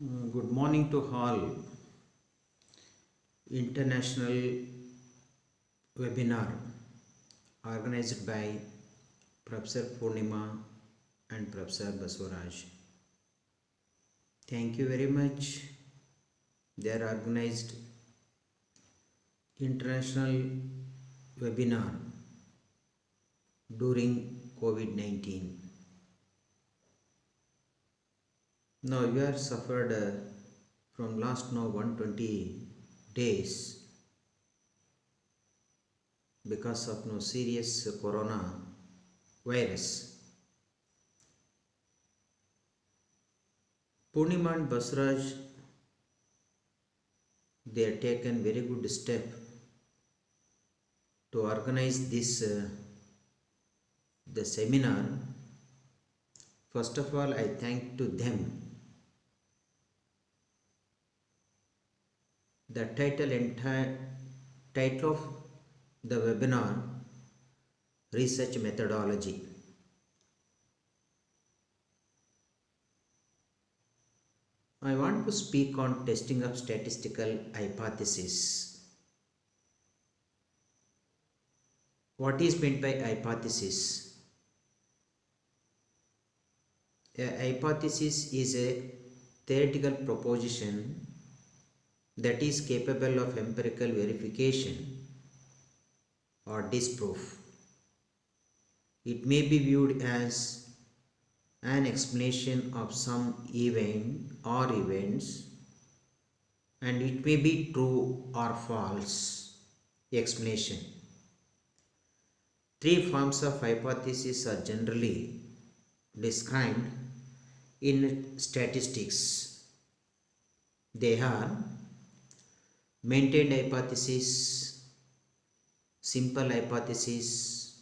Good morning to all. International webinar organized by Professor Purnima and Professor Baswaraj. Thank you very much. They are organized international webinar during COVID-19. Now you are suffered from last now 120 days because of no serious corona virus. Purnima and Basraj, they have taken very good step to organize this the seminar. First of all, I thank to them. The title of the webinar, Research Methodology. I want to speak on testing of statistical hypothesis. What is meant by hypothesis? A hypothesis is a theoretical proposition that is capable of empirical verification or disproof. It may be viewed as an explanation of some event or events, and it may be true or false explanation. Three forms of hypothesis are generally described in statistics. They are maintained hypothesis, simple hypothesis,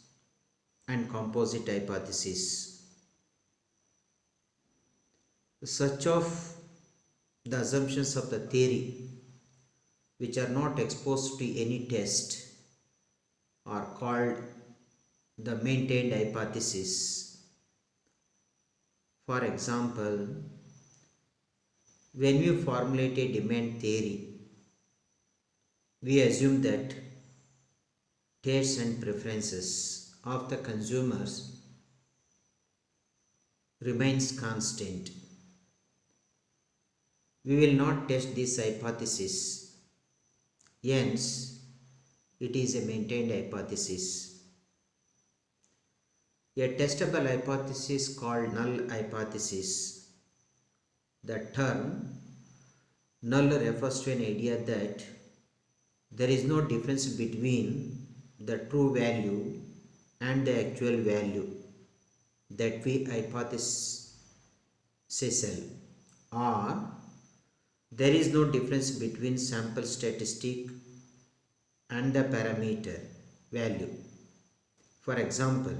and composite hypothesis. Such of the assumptions of the theory which are not exposed to any test are called the maintained hypothesis. For example, when we formulate a demand theory, we assume that tastes and preferences of the consumers remains constant. We will not test this hypothesis. Hence, it is a maintained hypothesis. A testable hypothesis called null hypothesis. The term null refers to an idea that there is no difference between the true value and the actual value that we hypothesize, or there is no difference between sample statistic and the parameter value. For example,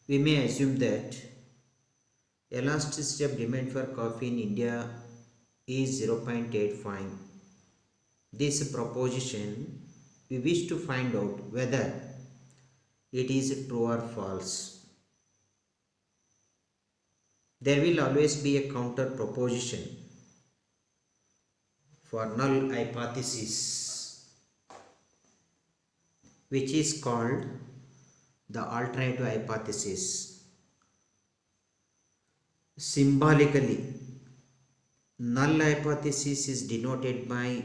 we may assume that elasticity of demand for coffee in India is 0.85. This proposition, we wish to find out whether it is true or false. There will always be a counter proposition for null hypothesis, which is called the alternative hypothesis. Symbolically, null hypothesis is denoted by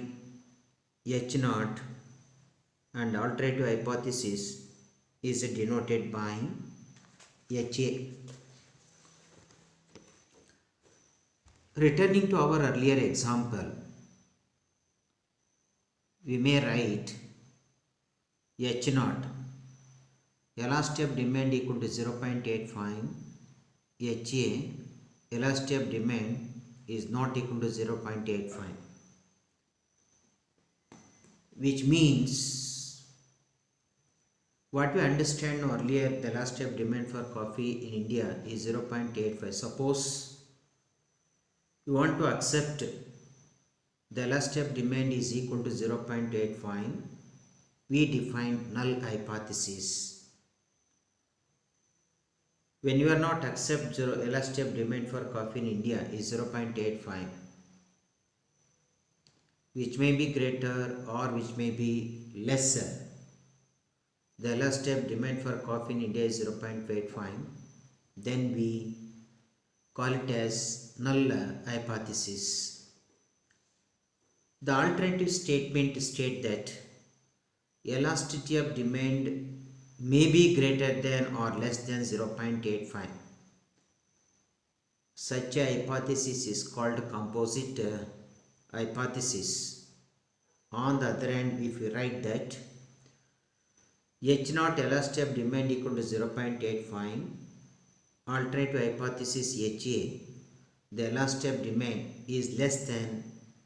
H0 and alternative hypothesis is denoted by HA. Returning to our earlier example, we may write H0, elasticity of demand equal to 0.85, HA, elasticity of demand is not equal to 0.85. Which means what we understand earlier, the elasticity of demand for coffee in India is 0.85. Suppose you want to accept the elasticity of demand is equal to 0.85, we define null hypothesis. When you are not accept elasticity of demand for coffee in India is 0.85, which may be greater or which may be lesser. The last step demand for coffee in India is 0.85. Then we call it as null hypothesis. The alternative statement states that elasticity of demand may be greater than or less than 0.85. Such a hypothesis is called composite hypothesis. On the other hand, if we write that H0 elasticity of demand equal to 0.85, alternative hypothesis HA, the elasticity of demand is less than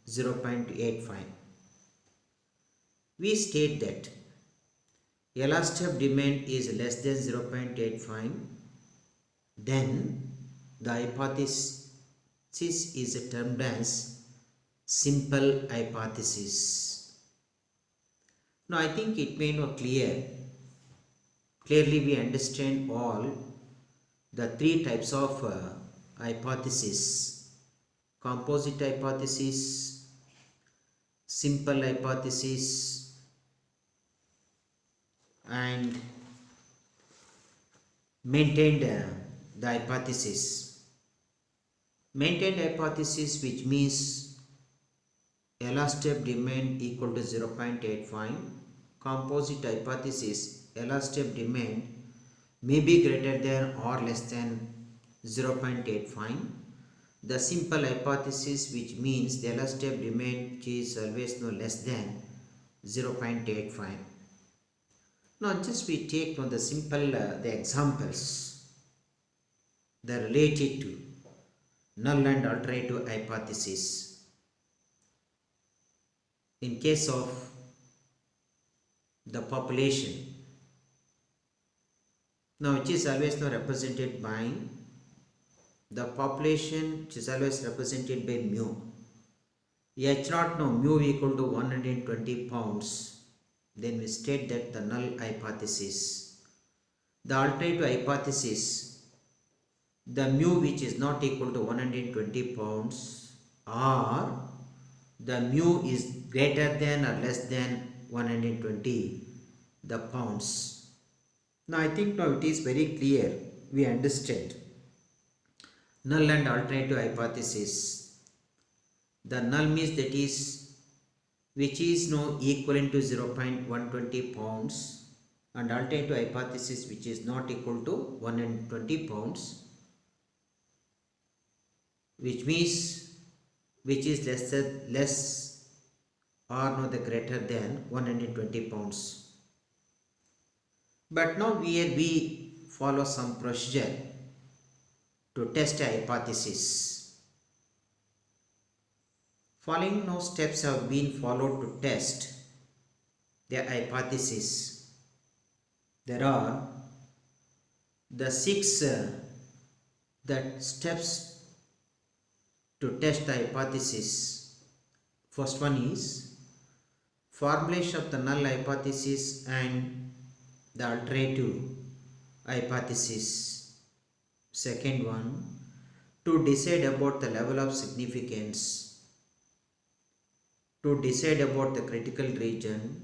0.85. We state that elasticity of demand is less than 0.85, then the hypothesis is termed as simple hypothesis. Now I think it may not clearly we understand all the three types of hypothesis: composite hypothesis, simple hypothesis, and maintained the hypothesis. Maintained hypothesis, which means elasticity of demand equal to 0.85. Composite hypothesis, elasticity of demand may be greater than or less than 0.85. The simple hypothesis, which means the elasticity of demand is always no less than 0.85. Now just we take on the simple the examples that are related to null and alternative hypothesis. In case of the population, now which is always now represented by the population, which is always represented by mu. H0 now mu equal to 120 pounds. Then we state that the null hypothesis. The alternative hypothesis, the mu which is not equal to 120 pounds, or the mu is greater than or less than 120 the pounds. Now I think now it is very clear, we understand null and alternative hypothesis. The null means that is which is no equivalent to 0.120 pounds, and alternative hypothesis which is not equal to 120 pounds, which means which is less or no the greater than 120 pounds. But now here we follow some procedure to test a hypothesis. Following no steps have been followed to test the hypothesis. There are the 6 that steps to test the hypothesis. First one is formulation of the null hypothesis and the alternative hypothesis. Second one, to decide about the level of significance, to decide about the critical region,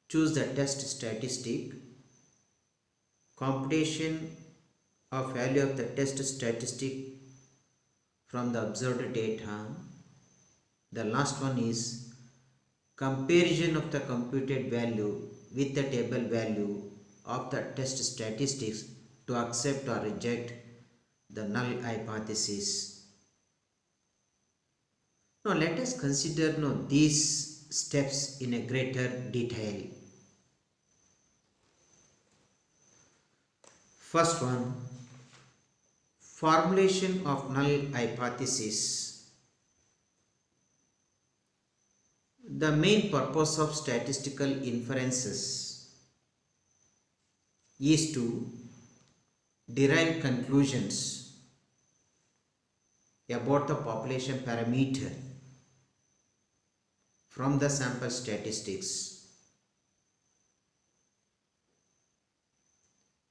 choose the test statistic, computation of value of the test statistic from the observed data. The last one is comparison of the computed value with the table value of the test statistics to accept or reject the null hypothesis. Now let us consider these steps in a greater detail. First one, formulation of null hypothesis. The main purpose of statistical inferences is to derive conclusions about the population parameter from the sample statistics.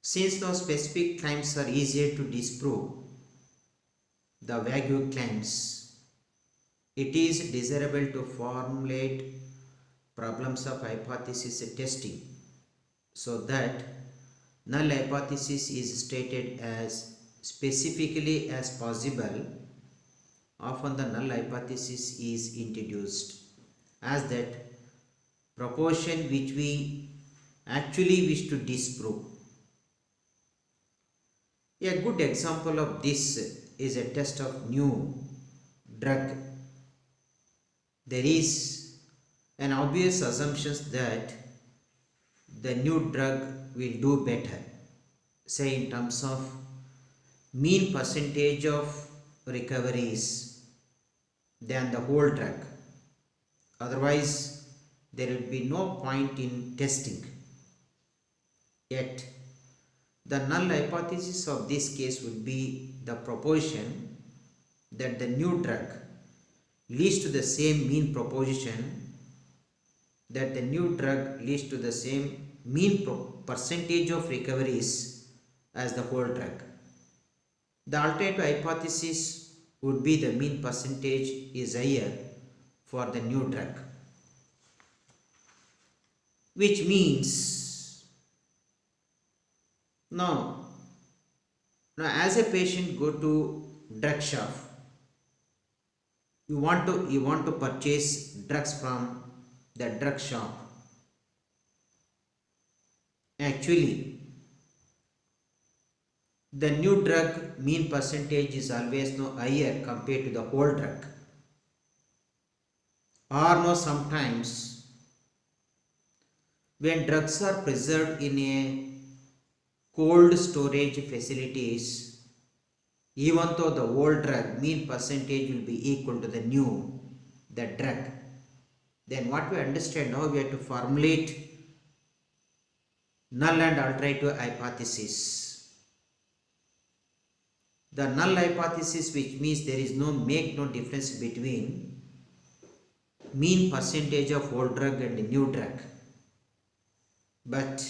Since those specific claims are easier to disprove, the vague claims it is desirable to formulate problems of hypothesis testing so that null hypothesis is stated as specifically as possible. Often the null hypothesis is introduced as that proportion which we actually wish to disprove. A good example of this is a test of new drug. There is an obvious assumption that the new drug will do better, say in terms of mean percentage of recoveries than the whole drug. Otherwise, there will be no point in testing. Yet, the null hypothesis of this case would be the proposition that the new drug leads to the same mean percentage of recoveries as the whole drug. The alternative hypothesis would be the mean percentage is higher for the new drug, which means now as a patient go to drug shop, you want to purchase drugs from the drug shop. Actually, the new drug mean percentage is always higher compared to the whole drug, or sometimes when drugs are preserved in a cold storage facilities, even though the old drug mean percentage will be equal to the drug, then what we understand now, we have to formulate null and alternative hypothesis. The null hypothesis, which means there is no difference between mean percentage of old drug and new drug. But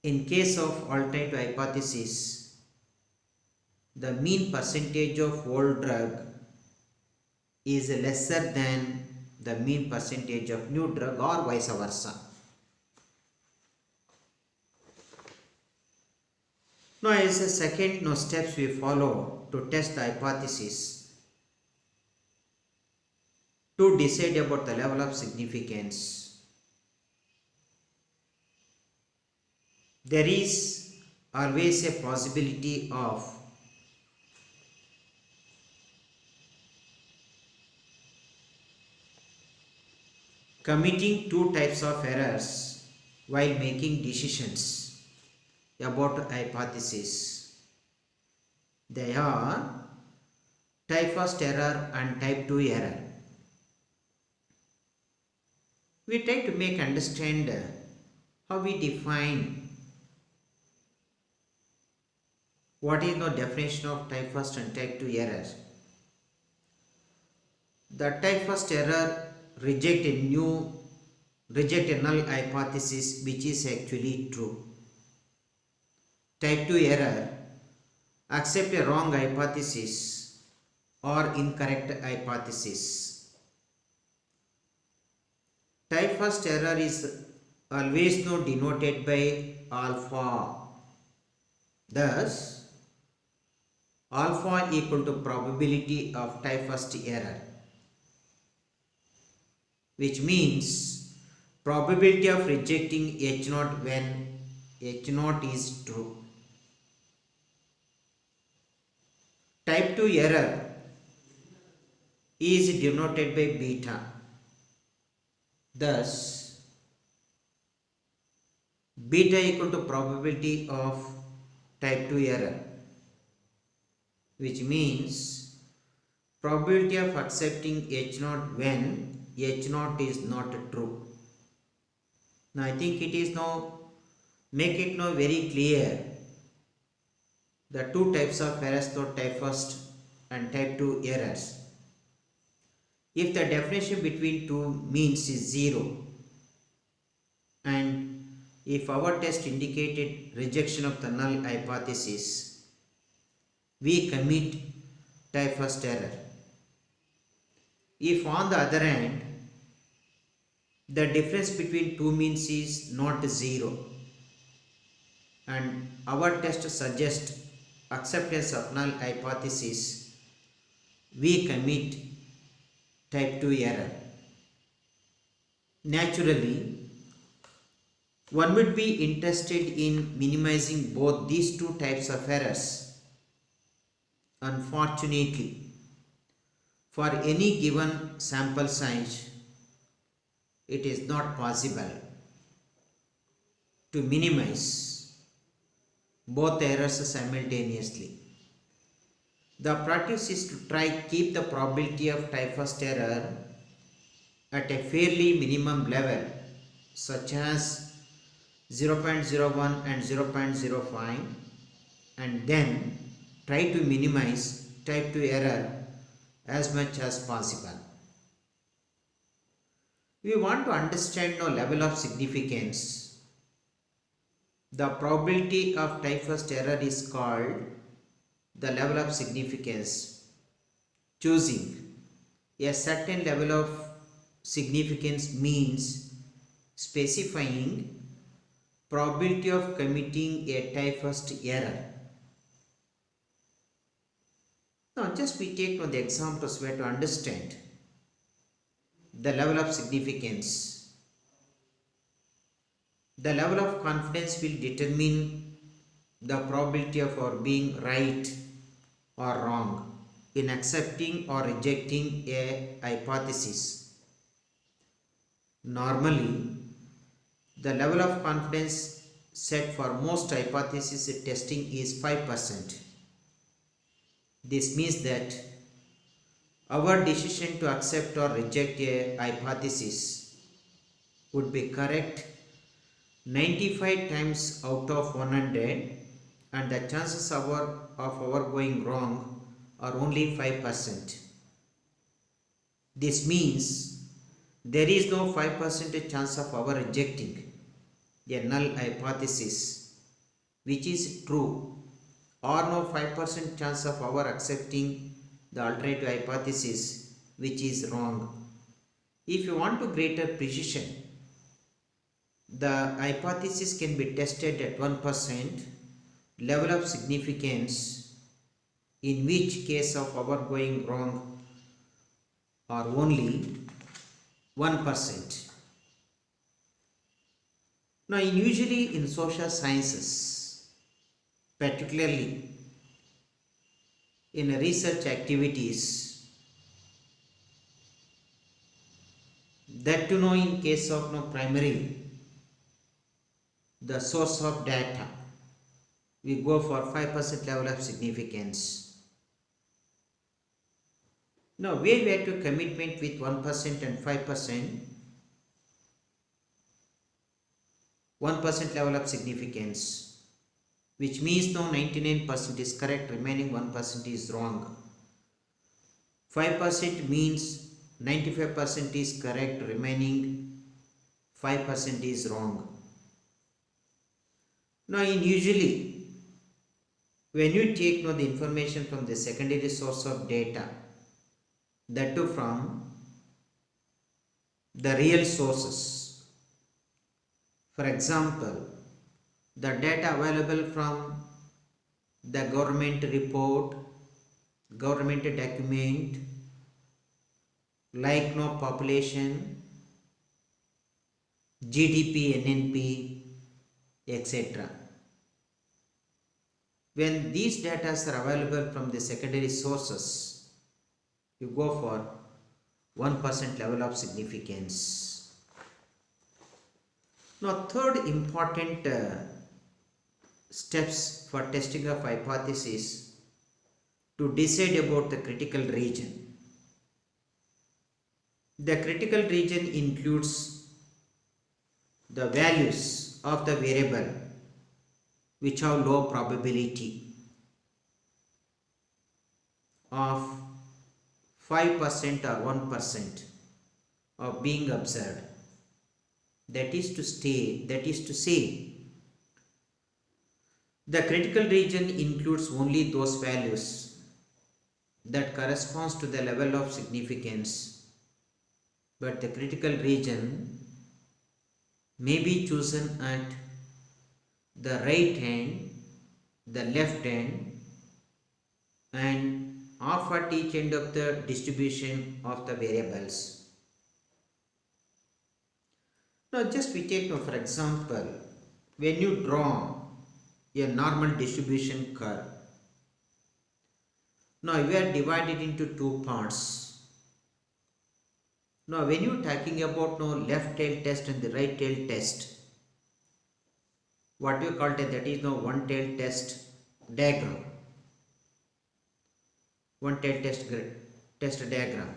in case of alternative hypothesis, the mean percentage of old drug is lesser than the mean percentage of new drug, or vice versa. Now, as a second steps we follow to test the hypothesis to decide about the level of significance. There is always a possibility of committing two types of errors while making decisions about hypothesis. They are type 1 error and type 2 error. We try to make understand how we define what is the definition of type 1 and type 2 error. The type 1 error reject a null hypothesis which is actually true. Type 2 error accept a wrong hypothesis or incorrect hypothesis. Type 1 error is always denoted by alpha. Thus, alpha equal to probability of type 1 error, which means probability of rejecting H0 when H0 is true. Type 2 error is denoted by beta. Thus, beta equal to probability of type 2 error, which means probability of accepting H0 when H0 is not true. Now, I think it is make it very clear the two types of errors, type 1 and type 2 errors. If the definition between two means is 0, and if our test indicated rejection of the null hypothesis, we commit type 1 error. If on the other hand the difference between two means is not 0 and our test suggests acceptance of null hypothesis, we commit type 2 error. Naturally, one would be interested in minimizing both these two types of errors. Unfortunately, for any given sample size, it is not possible to minimize both errors simultaneously. The practice is to try keep the probability of type first error at a fairly minimum level, such as 0.01 and 0.05, and then try to minimize type 2 error as much as possible. We want to understand the level of significance. The probability of type first error is called the level of significance. Choosing a certain level of significance means specifying probability of committing a type first error. Now just we take the examples where to understand the level of significance. The level of confidence will determine the probability of our being right or wrong in accepting or rejecting a hypothesis. Normally, the level of confidence set for most hypothesis testing is 5%. This means that our decision to accept or reject a hypothesis would be correct 95 times out of 100, and the chances of our going wrong are only 5%. This means there is no 5% chance of our rejecting a null hypothesis which is true, or no 5% chance of our accepting the alternative hypothesis which is wrong. If you want to greater precision, the hypothesis can be tested at 1% level of significance, in which case of our going wrong are only 1%. Now, usually in social sciences, particularly in research activities, that to know in case of primary the source of data, we go for 5% level of significance. Now, where we have to commitment with 1% and 5%, 1% level of significance, which means no 99% is correct, remaining 1% is wrong. 5% means 95% is correct, remaining 5% is wrong. Now, usually when you take the information from the secondary source of data, that too from the real sources, for example, the data available from the government report, government document, like population, GDP, NNP, etc. When these data are available from the secondary sources, you go for 1% level of significance. Now, third important steps for testing of hypothesis to decide about the critical region. The critical region includes the values of the variable which have low probability of 5% or 1% of being observed. That is to say, the critical region includes only those values that corresponds to the level of significance but the critical region may be chosen at the right hand, the left hand, and half at each end of the distribution of the variables. Now just we take for example, when you draw a normal distribution curve, now we are divided into two parts. Now when you are talking about left tail test and the right tail test, what we call it, that is one tail test diagram. One tail test diagram.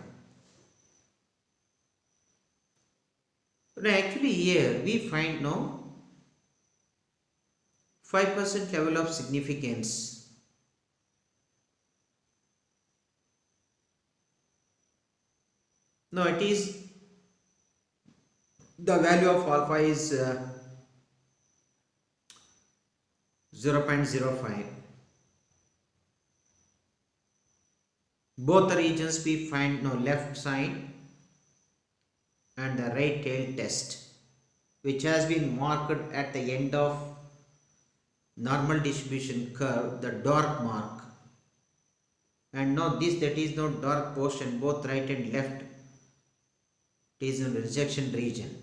Now actually here we find 5% level of significance. Now it is the value of alpha is 0.05. Both the regions we find left side and the right tail test, which has been marked at the end of normal distribution curve, the dark mark. And now this, that is dark portion, both right and left, it is in the rejection region.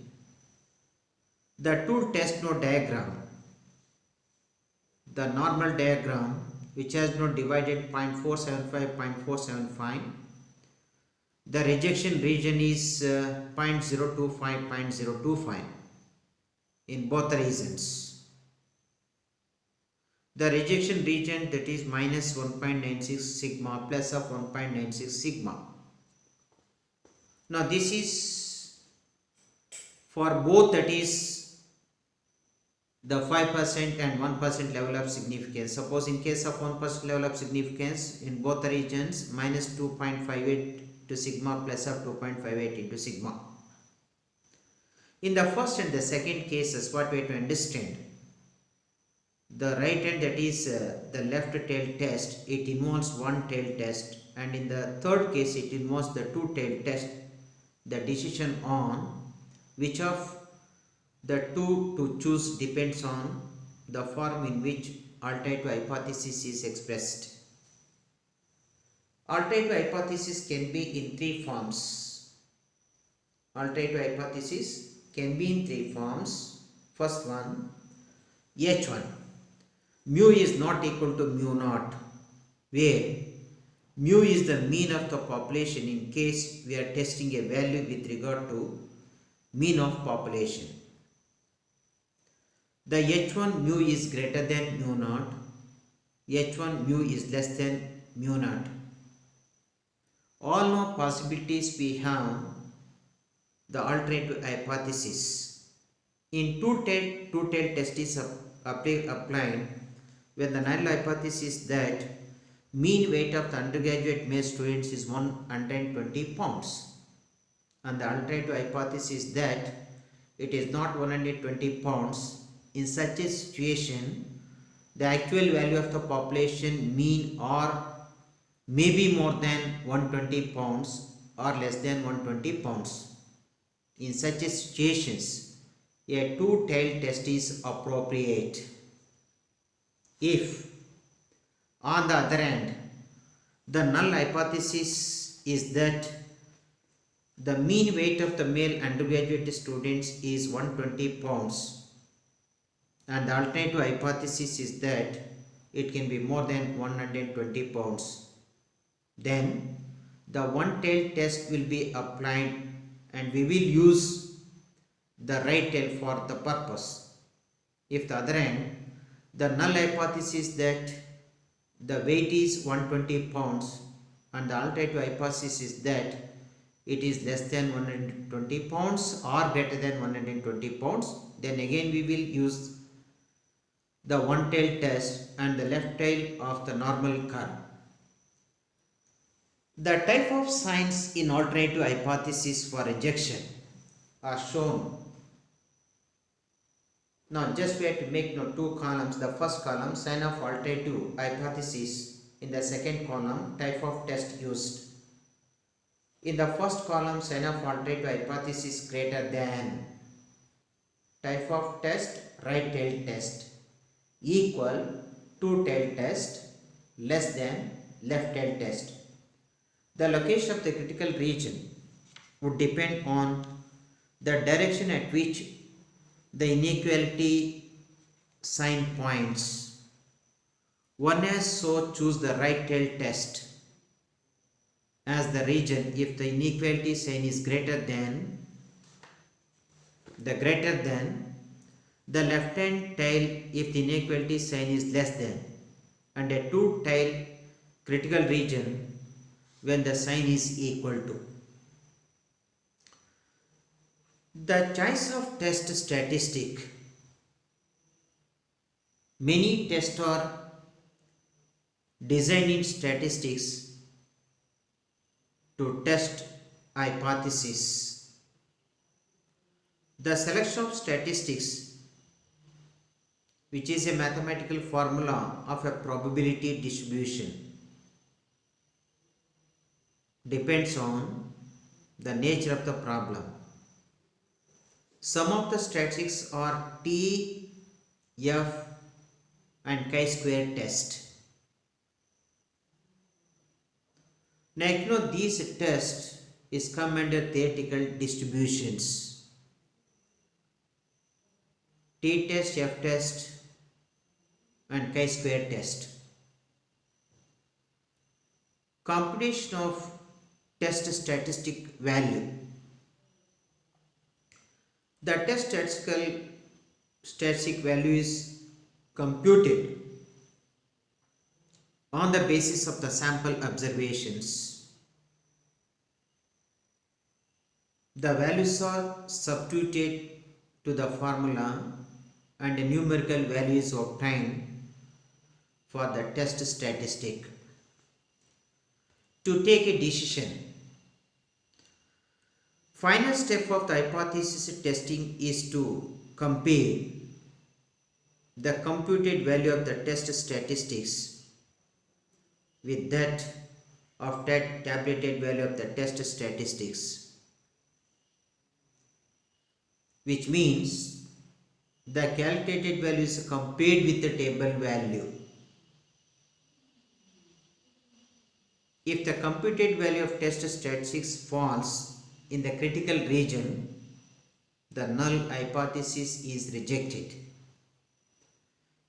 The two test diagram, the normal diagram, which has divided 0.475, 0.475. The rejection region is 0.025, 0.025 in both the regions. The rejection region, that is minus 1.96 sigma plus of 1.96 sigma. Now this is for both, that is the 5% and 1% level of significance. Suppose in case of 1% level of significance in both the regions, minus 2.58 to sigma plus of 2.58 into sigma. In the first and the second cases, what we have to understand, the right hand, that is the left tail test, it involves one tail test, and in the third case it involves the two tail test. The decision on which of the two to choose depends on the form in which alternative hypothesis is expressed. Alternative hypothesis can be in three forms. Alternative hypothesis can be in three forms. First one, H1. Mu is not equal to mu naught, where mu is the mean of the population in case we are testing a value with regard to mean of population. The H1 mu is greater than mu naught, H1 mu is less than mu naught. All known possibilities we have the alternative hypothesis. In two-tailed test is applied when the null hypothesis that mean weight of the undergraduate male students is 120 pounds, and the alternative hypothesis that it is not 120 pounds. In such a situation, the actual value of the population mean or may be more than 120 pounds or less than 120 pounds. In such a situations, a two-tailed test is appropriate. If, on the other hand, the null hypothesis is that the mean weight of the male undergraduate students is 120 pounds, and the alternative hypothesis is that it can be more than 120 pounds, then the one-tailed test will be applied and we will use the right tail for the purpose. If the other hand, the null hypothesis that the weight is 120 pounds and the alternative hypothesis is that it is less than 120 pounds or greater than 120 pounds, then again we will use the one-tailed test and the left tail of the normal curve. The type of signs in alternative hypothesis for rejection are shown. Now just we have to make two columns. The first column, sign of alternative hypothesis. In the second column, type of test used. In the first column, sign of alternative hypothesis greater than type of test, right tail test, equal two tail test, less than left tail test. The location of the critical region would depend on the direction at which the inequality sign points. One has so choose the right tail test as the region if the inequality sign is greater than the left hand tail if the inequality sign is less than, and a two tail critical region when the sign is equal to. The choice of test statistic. Many tests are designed in statistics to test hypothesis. The selection of statistics, which is a mathematical formula of a probability distribution, depends on the nature of the problem. Some of the statistics are T, F and chi-square test. Now these tests is come under theoretical distributions. T test, F test and chi-square test. Computation of test statistic value. The test statistic value is computed on the basis of the sample observations. The values are substituted to the formula and a numerical value is obtained for the test statistic. To take a decision. Final step of the hypothesis testing is to compare the computed value of the test statistics with that of that tabulated value of the test statistics, which means the calculated value is compared with the table value. If the computed value of test statistics falls in the critical region, the null hypothesis is rejected.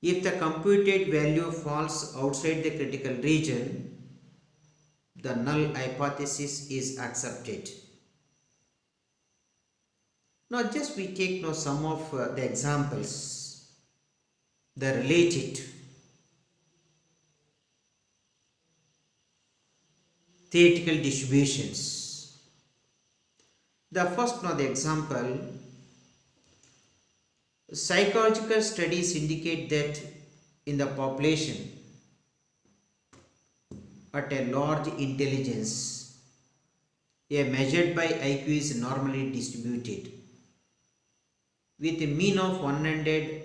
If the computed value falls outside the critical region, the null hypothesis is accepted. Now just we take now some of the examples, the related theoretical distributions. The first now the example, psychological studies indicate that in the population at a large intelligence, a measured by IQ is normally distributed with a mean of 100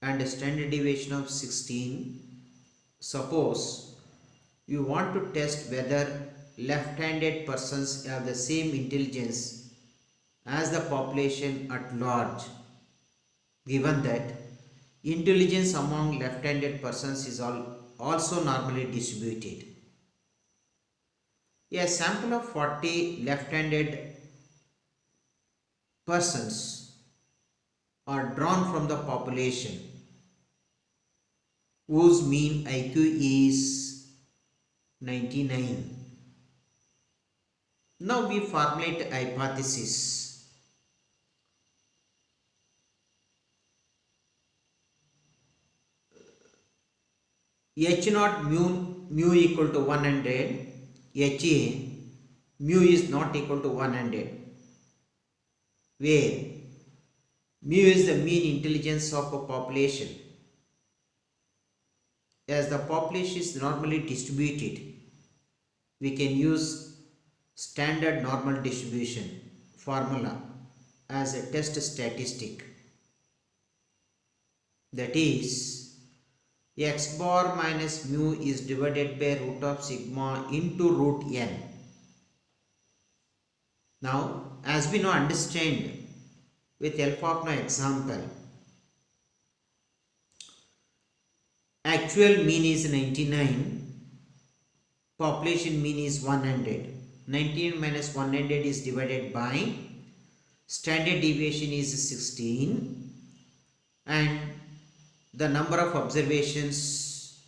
and a standard deviation of 16. Suppose you want to test whether left-handed persons have the same intelligence as the population at large, given that intelligence among left-handed persons is also normally distributed. A sample of 40 left-handed persons are drawn from the population whose mean IQ is 99. Now we formulate a hypothesis. H0 mu equal to 100, HA mu is not equal to 100, where mu is the mean intelligence of a population. As the population is normally distributed, we can use standard normal distribution formula as a test statistic. That is, x bar minus mu is divided by root of sigma into root n. Now, as we now understand with help of an example, actual mean is 99, population mean is 100. 99 minus 100 is divided by standard deviation is 16 and the number of observations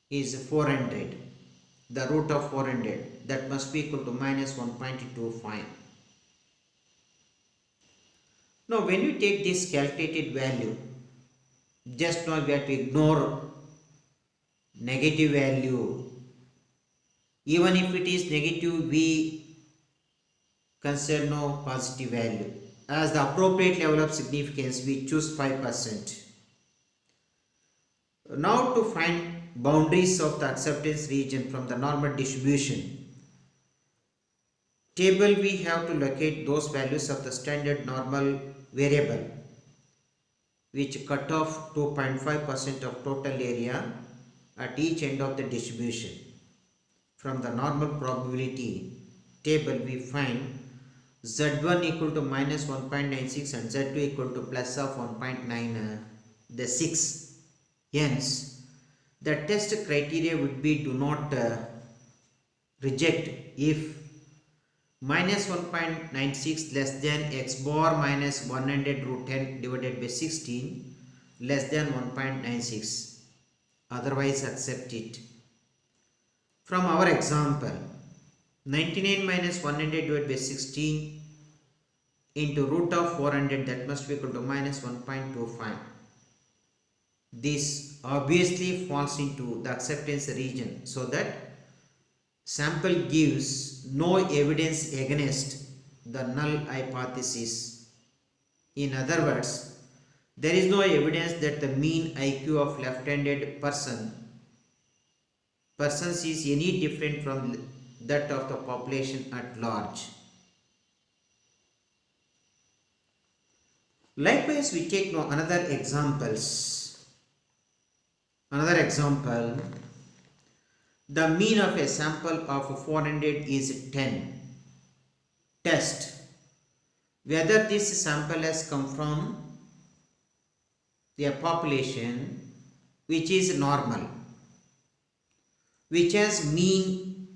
is 400. The root of 400, that must be equal to minus 1.25. Now when we take this calculated value, just now we have to ignore negative value. Even if it is negative, we consider no positive value. As the appropriate level of significance, we choose 5%. Now to find boundaries of the acceptance region from the normal distribution table, we have to locate those values of the standard normal variable which cut off 2.5% of total area at each end of the distribution. From the normal probability table, we find Z1 equal to minus 1.96 and Z2 equal to plus of 1.96. Hence, the test criteria would be do not reject if minus 1.96 less than x bar minus 100 root 10 divided by 16 less than 1.96. Otherwise, accept it. From our example, 99 minus 100 divided by 16 into root of 400, that must be equal to minus 1.25. This obviously falls into the acceptance region, so that sample gives no evidence against the null hypothesis. In other words, there is no evidence that the mean IQ of left-handed persons is any different from that of the population at large. Likewise, we take now another example, the mean of a sample of 400 is 10. Test whether this sample has come from a population which is normal, which has mean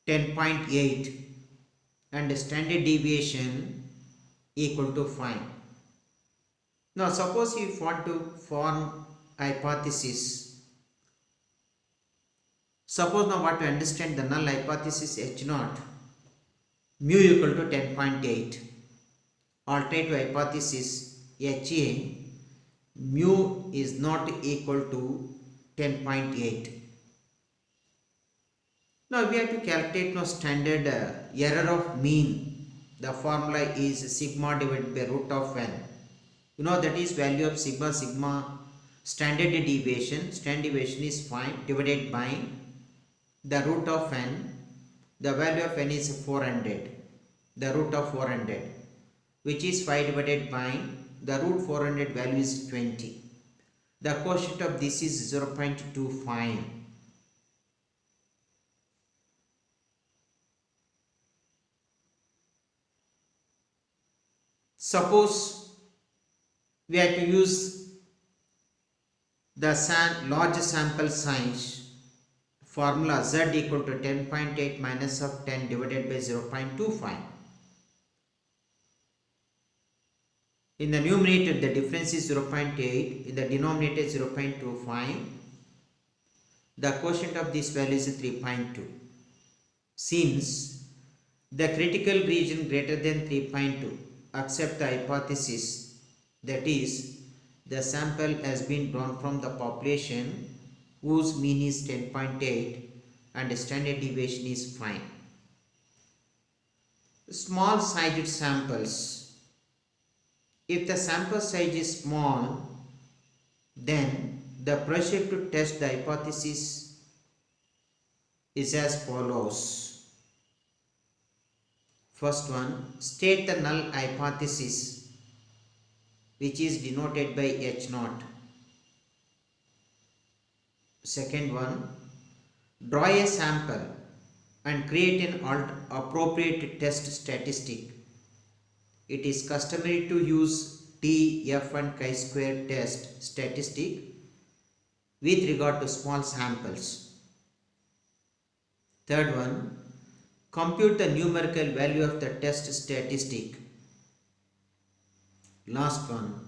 10.8 and standard deviation equal to 5. Now suppose you want to form hypothesis. Suppose now what to understand the null hypothesis H0 mu equal to 10.8. Alternative hypothesis HA mu is not equal to 10.8. Now we have to calculate no standard error of mean. The formula is sigma divided by root of n. You know that is value of sigma standard deviation. Standard deviation is 5 divided by the root of n. The value of n is 400. The root of 400, which is 5 divided by the root 400 value is 20. The quotient of this is 0.25. Suppose we have to use the large sample size formula z equal to 10.8 minus of 10 divided by 0.25. In the numerator, the difference is 0.8. In the denominator, 0.25. The quotient of this value is 3.2. Since the critical region greater than 3.2, accept the hypothesis, that is, the sample has been drawn from the population whose mean is 10.8 and standard deviation is 5. Small sized samples. If the sample size is small, then the procedure to test the hypothesis is as follows. First one, state the null hypothesis, which is denoted by H0. Second one, draw a sample and create an appropriate test statistic. It is customary to use T, F and chi-square test statistic with regard to small samples. Third one, compute the numerical value of the test statistic. Last one,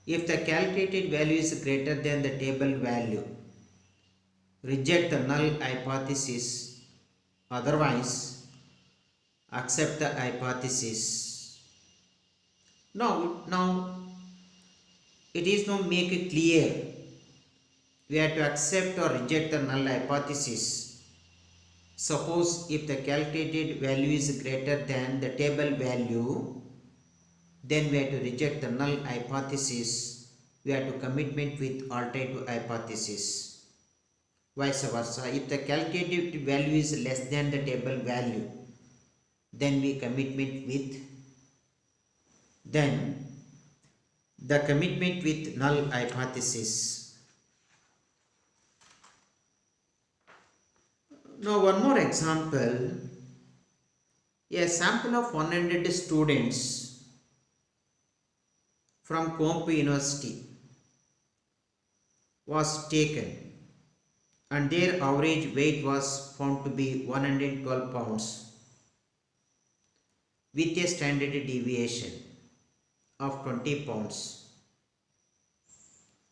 if the calculated value is greater than the table value, reject the null hypothesis, otherwise accept the hypothesis. Now it is now make it clear. We have to accept or reject the null hypothesis. Suppose if the calculated value is greater than the table value, then we have to reject the null hypothesis. We have to commitment with alternative hypothesis. Vice versa, if the calculated value is less than the table value, then we commitment with null hypothesis. Now one more example. A sample of 100 students from Kuvempu University was taken and their average weight was found to be 112 pounds with a standard deviation of 20 pounds.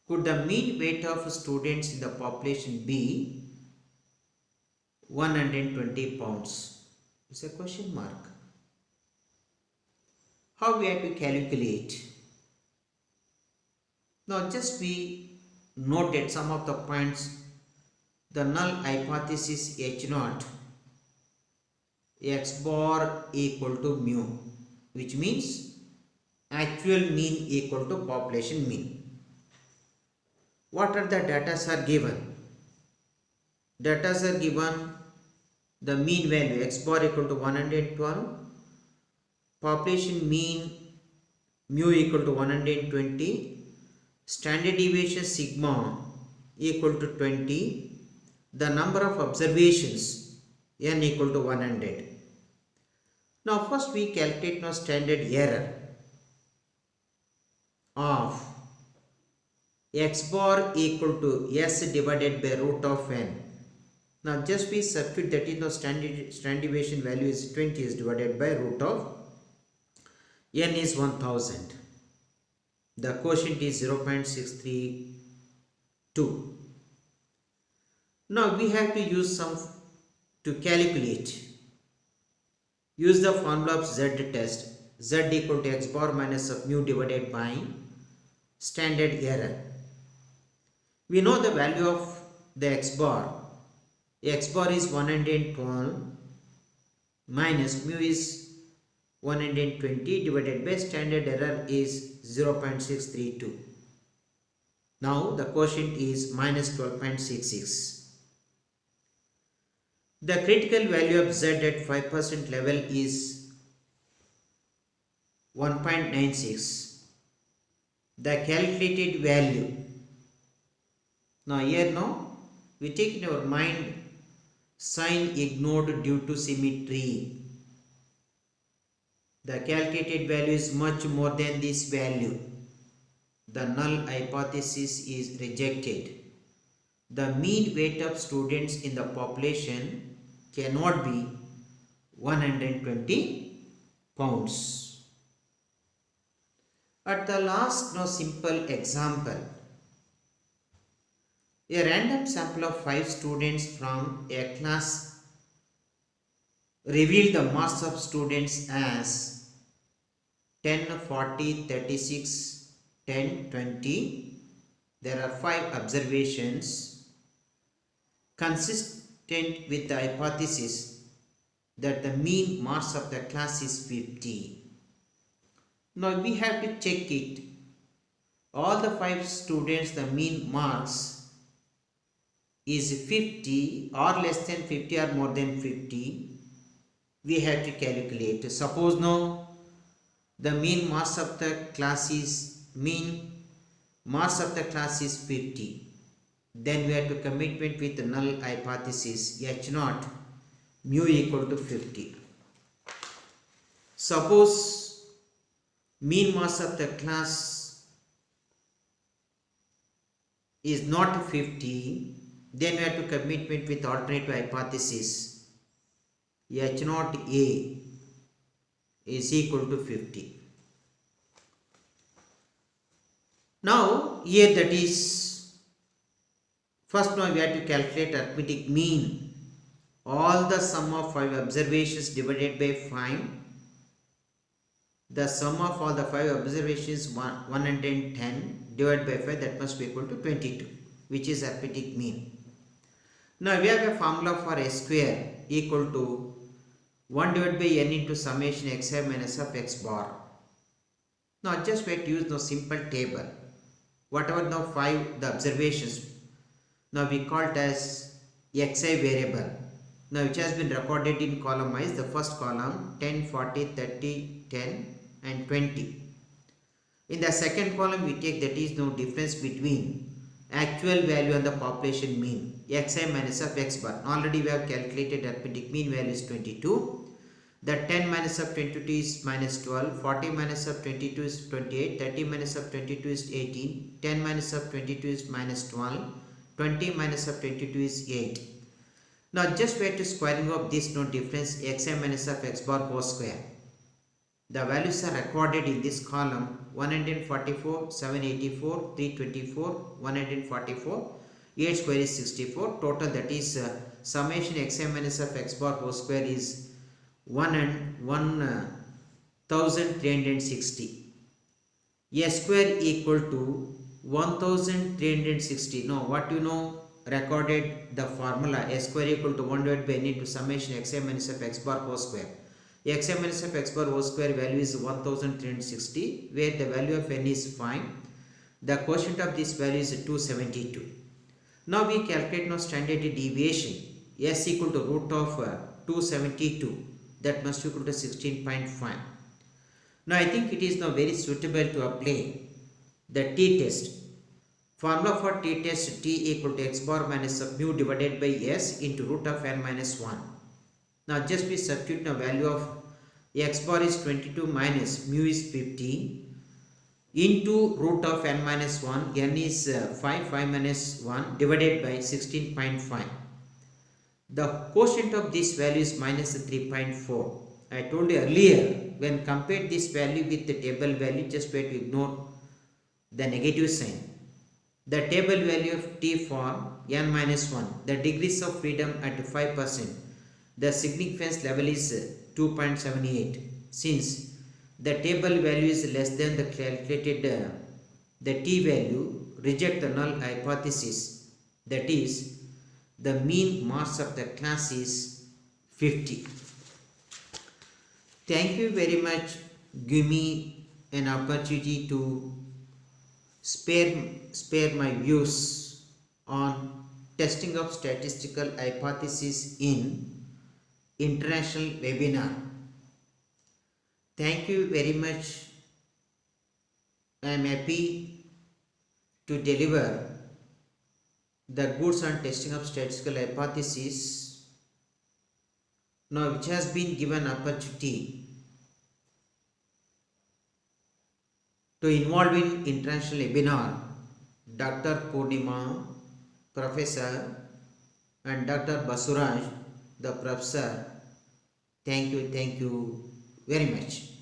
Could the mean weight of students in the population be 120 pounds? It's a question mark. How we have to calculate? Now just we noted some of the points. The null hypothesis H0 x bar equal to mu, which means actual mean equal to population mean. What are the data are given? Data are given the mean value x bar equal to 112, population mean mu equal to 120, standard deviation sigma equal to 20, the number of observations n equal to 100. Now first we calculate now standard error of x bar equal to s divided by root of n. Now just we substitute that is now standard deviation value is 20 is divided by root of n is 1000. The quotient is 0.632. Now we have to use some to calculate. Use the formula of z test. Z equal to x bar minus of mu divided by standard error. We know the value of the x bar. X bar is 112 minus mu is 120 divided by standard error is 0.632. Now the quotient is minus 12.66. The critical value of Z at 5% level is 1.96. The calculated value. Now here now we take in our mind sign ignored due to symmetry. The calculated value is much more than this value. The null hypothesis is rejected. The mean weight of students in the population cannot be 120 pounds. At the last now simple example. A random sample of 5 students from a class revealed the mass of students as 10, 40, 36, 10, 20. There are 5 observations consistent with the hypothesis that the mean mass of the class is 50. Now we have to check it. All the 5 students, the mean marks is 50 or less than 50 or more than 50. We have to calculate. Suppose now the mean mass of the class is 50. Then we have to commitment with the null hypothesis H0 mu equal to 50. Suppose mean mass of the class is not 50, then we have to commitment with alternative hypothesis. H naught A is equal to 50. Now here that is, first now we have to calculate arithmetic mean. All the sum of 5 observations divided by 5. The sum of all the 5 observations 110 divided by 5, that must be equal to 22, which is arithmetic mean. Now we have a formula for S square equal to 1 divided by n into summation xi minus of x bar. Now just we have to use no simple table. Whatever now 5 the observations, now we call it as xi variable. Now which has been recorded in column wise, the first column 10, 40, 30, 10 and 20. In the second column we take that is no difference between actual value and the population mean, xi minus of x bar. Already we have calculated arithmetic mean value is 22. The 10 minus of 22 is minus 12, 40 minus of 22 is 28, 30 minus of 22 is 18, 10 minus of 22 is minus 12, 20 minus of 22 is 8. Now just we have to squaring of this no difference xi minus of x bar whole square. The values are recorded in this column 144, 784, 324, 144, 8 square is 64. Total that is summation xi minus of x bar whole square is 1360. S square equal to 1360. Now what you know recorded the formula S square equal to 1 divided by n into summation xi minus of x bar whole square. Xi minus of x bar whole square value is 1360, where the value of n is 5. The quotient of this value is 272. Now we calculate now standard deviation. S equal to root of 272. That must be equal to 16.5. Now I think it is now very suitable to apply the t-test. Formula for t-test, t equal to x bar minus of mu divided by s into root of n minus 1. Now just we substitute the value of x bar is 22 minus mu is 50 into root of n minus 1, n is 5 minus 1 divided by 16.5. The quotient of this value is minus 3.4. I told you earlier, when compared this value with the table value, just try to ignore the negative sign. The table value of t for n minus 1, the degrees of freedom at 5%, the significance level is 2.78. Since the table value is less than the calculated the t value, reject the null hypothesis, that is the mean mass of the class is 50. Thank you very much. Give me an opportunity to spare my views on testing of statistical hypothesis in international webinar. Thank you very much. I am happy to deliver the goods on testing of statistical hypothesis. Now which has been given opportunity to involve in international webinar, Dr. Purnima, Professor, and Dr. Basuraj, the Professor. Thank you very much.